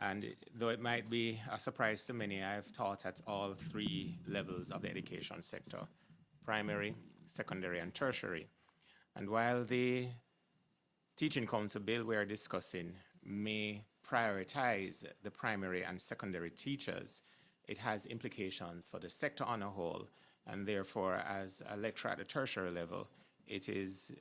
And though it might be a surprise to many, I've taught at all three levels of the education sector: primary, secondary, and tertiary. And while the Teaching Council bill we are discussing may prioritize the primary and secondary teachers, it has implications for the sector on a whole. And therefore, as a lecturer at the tertiary level, it is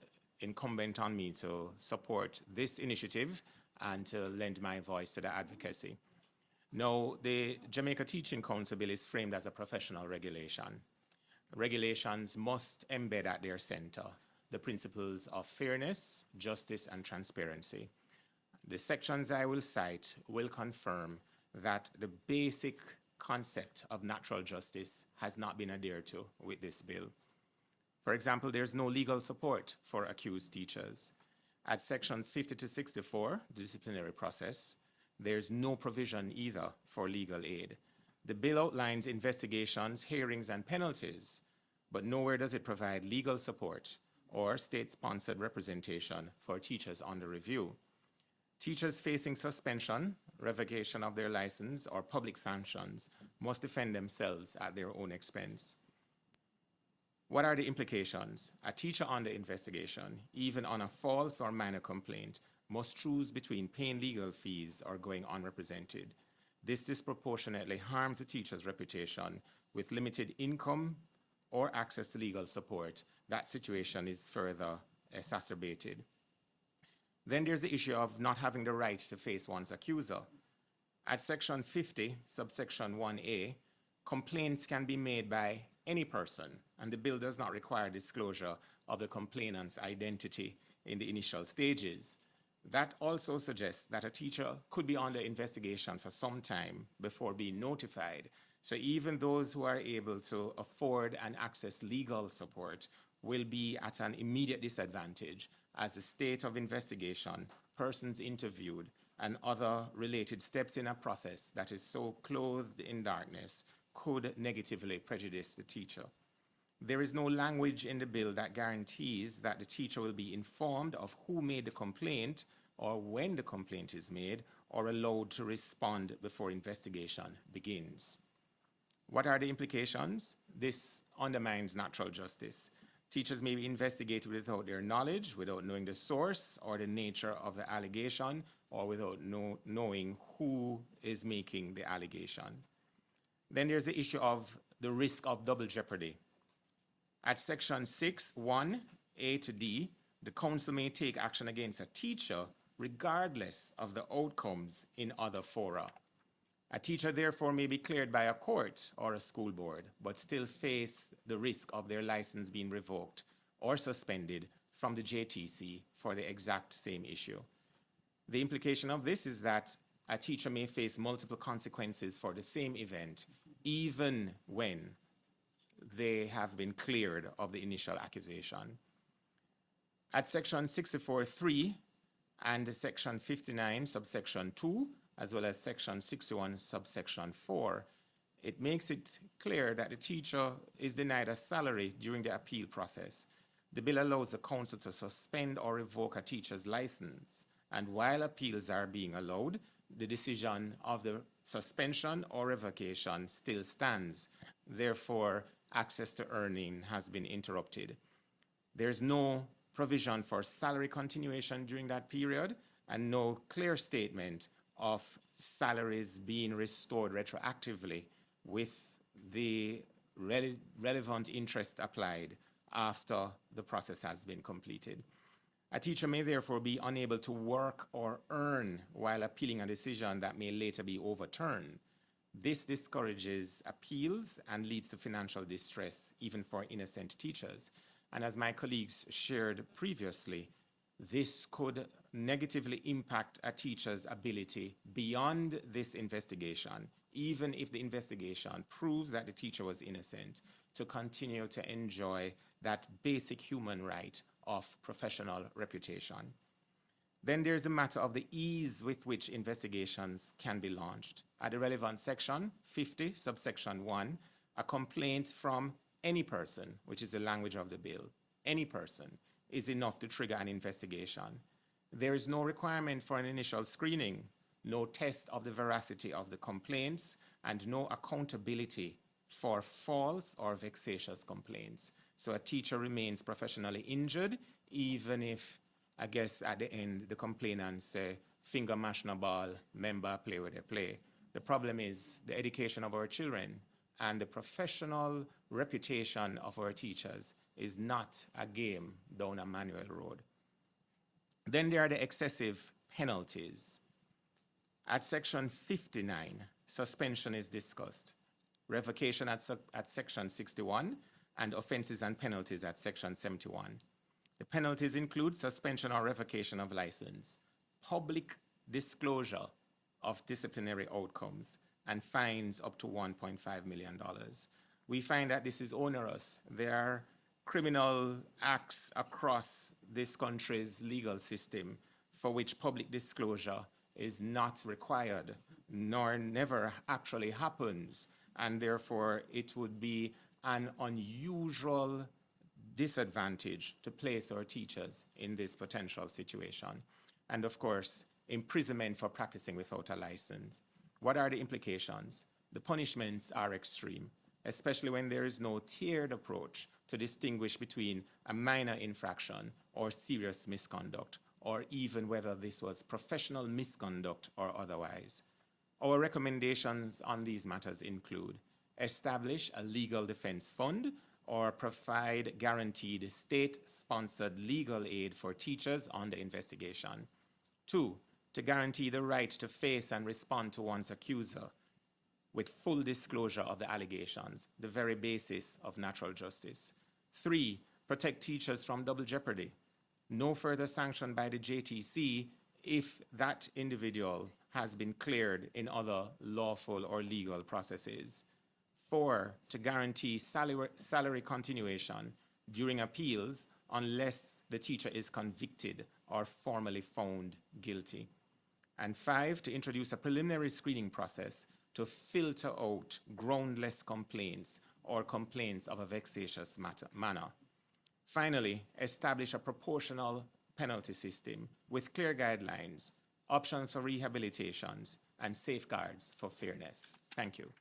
incumbent on me to support this initiative and to lend my voice to the advocacy. Now, the Jamaica Teaching Council bill is framed as a professional regulation. Regulations must embed at their center the principles of fairness, justice, and transparency. The sections I will cite will confirm that the basic concept of natural justice has not been adhered to with this bill. For example, there's no legal support for accused teachers. At sections 50 to 64, the disciplinary process, there's no provision either for legal aid. The bill outlines investigations, hearings, and penalties, but nowhere does it provide legal support or state-sponsored representation for teachers under review. Teachers facing suspension, revocation of their license, or public sanctions must defend themselves at their own expense. What are the implications? A teacher under investigation, even on a false or minor complaint, must choose between paying legal fees or going unrepresented. This disproportionately harms the teacher's reputation. With limited income or access to legal support, that situation is further exacerbated. Then there's the issue of not having the right to face one's accuser. At section 50, subsection 1A, complaints can be made by any person, and the bill does not require disclosure of the complainant's identity in the initial stages. That also suggests that a teacher could be under investigation for some time before being notified. So even those who are able to afford and access legal support will be at an immediate disadvantage as the state of investigation, persons interviewed, and other related steps in a process that is so clothed in darkness could negatively prejudice the teacher. There is no language in the bill that guarantees that the teacher will be informed of who made the complaint or when the complaint is made or allowed to respond before investigation begins. What are the implications? This undermines natural justice. Teachers may be investigated without their knowledge, without knowing the source or the nature of the allegation, or without knowing who is making the allegation. Then there's the issue of the risk of double jeopardy. At section 6, 1, A to D, the council may take action against a teacher regardless of the outcomes in other fora. A teacher therefore may be cleared by a court or a school board, but still face the risk of their license being revoked or suspended from the JTC for the exact same issue. The implication of this is that a teacher may face multiple consequences for the same event, even when they have been cleared of the initial accusation. At section 64.3 and section 59, subsection 2, as well as section 61, subsection 4, it makes it clear that the teacher is denied a salary during the appeal process. The bill allows the council to suspend or revoke a teacher's license, and while appeals are being allowed, the decision of the suspension or revocation still stands. Therefore, access to earning has been interrupted. There's no provision for salary continuation during that period, and no clear statement of salaries being restored retroactively with the relevant interest applied after the process has been completed. A teacher may therefore be unable to work or earn while appealing a decision that may later be overturned. This discourages appeals and leads to financial distress, even for innocent teachers. And as my colleagues shared previously, this could negatively impact a teacher's ability beyond this investigation, even if the investigation proves that the teacher was innocent, to continue to enjoy that basic human right of professional reputation. Then there's the matter of the ease with which investigations can be launched. At the relevant section, 50, subsection 1, a complaint from any person, which is the language of the bill, any person, is enough to trigger an investigation. There is no requirement for an initial screening no test of the veracity of the complaints, and no accountability for false or vexatious complaints. So a teacher remains professionally injured, even if, I guess, at the end, the complainants say, finger mash no ball, member play where they play. The problem is the education of our children and the professional reputation of our teachers is not a game down a manual road. Then there are the excessive penalties. At section 59, suspension is discussed. Revocation at section 61, and offenses and penalties at section 71. The penalties include suspension or revocation of license, public disclosure of disciplinary outcomes, and fines up to $1.5 million. We find that this is onerous. There are criminal acts across this country's legal system for which public disclosure is not required, nor never actually happens, and therefore it would be an unusual disadvantage to place our teachers in this potential situation. And of course, imprisonment for practicing without a license. What are the implications? The punishments are extreme, especially when there is no tiered approach to distinguish between a minor infraction or serious misconduct, or even whether this was professional misconduct or otherwise. Our recommendations on these matters include establish a legal defense fund or provide guaranteed state-sponsored legal aid for teachers on the investigation. 2, to guarantee the right to face and respond to one's accuser with full disclosure of the allegations, the very basis of natural justice. 3, protect teachers from double jeopardy. No further sanction by the JTC if that individual has been cleared in other lawful or legal processes. 4, to guarantee salary continuation during appeals unless the teacher is convicted or formally found guilty. And 5, to introduce a preliminary screening process to filter out groundless complaints or complaints of a vexatious manner. Finally, establish a proportional penalty system with clear guidelines, options for rehabilitations, and safeguards for fairness. Thank you.